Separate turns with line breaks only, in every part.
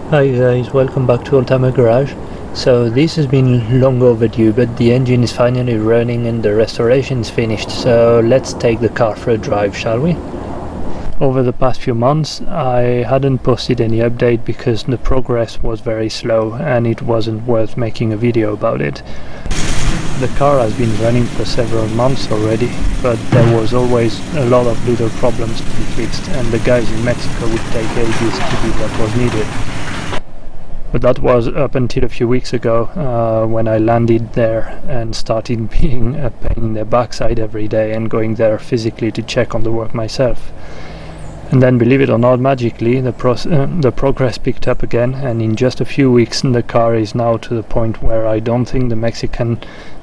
Hi guys, welcome back to Oldtimer Garage. So this has been long overdue, but the engine is finally running and the restoration is finished, so let's take the car for a drive, shall we? Over the past few months I hadn't posted any update because the progress was very slow and it wasn't worth making a video about it. The car has been running for several months already, but there was always a lot of little problems to be fixed, and the guys in Mexico would take ages to do what was needed. But that was up until a few weeks ago, when I landed there and started being a pain in the backside every day and going there physically to check on the work myself. And then, believe it or not, magically the progress picked up again, and in just a few weeks the car is now to the point where I don't think the Mexican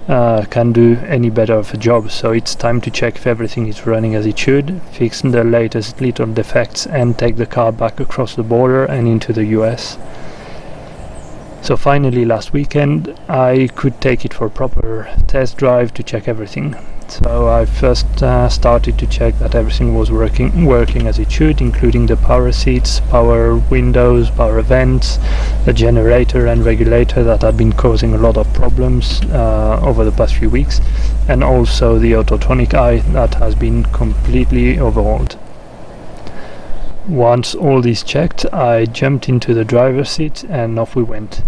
can do any better of a job. So it's time to check if everything is running as it should, fix the latest little defects, and take the car back across the border and into the US. So finally last weekend I could take it for a proper test drive to check everything. So I first started to check that everything was working as it should, including the power seats, power windows, power vents, the generator and regulator that had been causing a lot of problems over the past few weeks, and also the autotronic eye that has been completely overhauled. Once all this checked, I jumped into the driver's seat and off we went.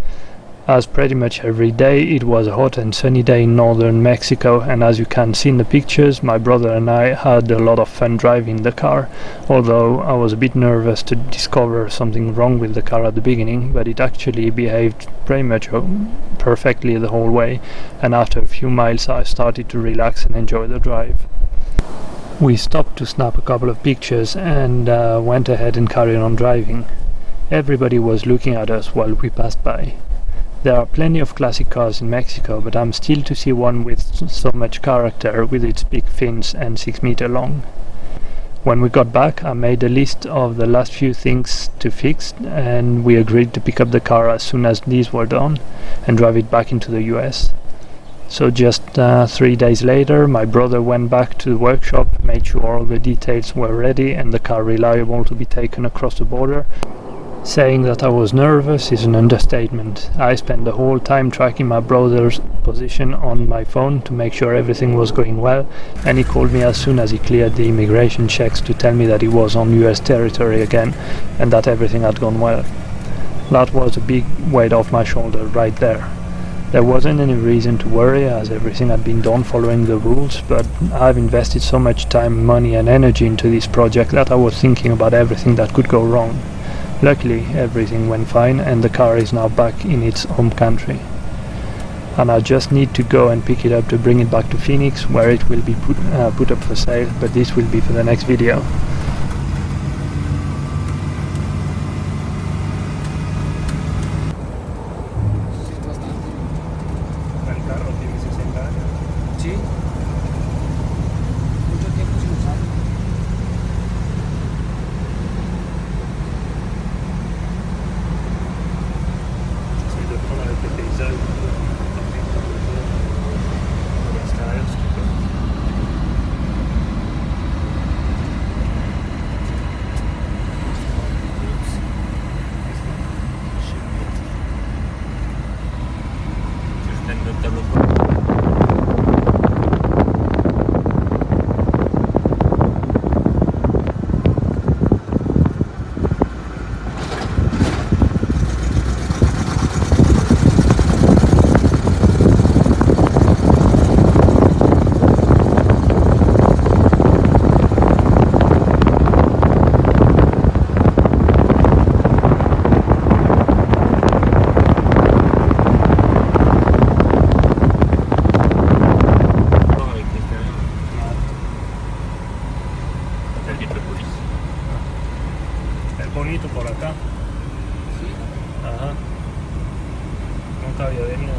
As pretty much every day, it was a hot and sunny day in northern Mexico, and as you can see in the pictures, my brother and I had a lot of fun driving the car, although I was a bit nervous to discover something wrong with the car at the beginning, but it actually behaved pretty much perfectly the whole way, and after a few miles I started to relax and enjoy the drive. We stopped to snap a couple of pictures and went ahead and carried on driving. Everybody was looking at us while we passed by. There are plenty of classic cars in Mexico, but I'm still to see one with so much character, with its big fins and 6 meter long. When we got back, I made a list of the last few things to fix, and we agreed to pick up the car as soon as these were done and drive it back into the US. So just 3 days later, my brother went back to the workshop, made sure all the details were ready and the car reliable to be taken across the border. Saying that I was nervous is an understatement. I spent the whole time tracking my brother's position on my phone to make sure everything was going well, and he called me as soon as he cleared the immigration checks to tell me that he was on US territory again and that everything had gone well. That was a big weight off my shoulder right there. There wasn't any reason to worry, as everything had been done following the rules, but I've invested so much time, money and energy into this project that I was thinking about everything that could go wrong. Luckily, everything went fine and the car is now back in its home country. And I just need to go and pick it up to bring it back to Phoenix, where it will be put up for sale, but this will be for the next video. Bonito por acá. Sí. Ajá. No te había venido.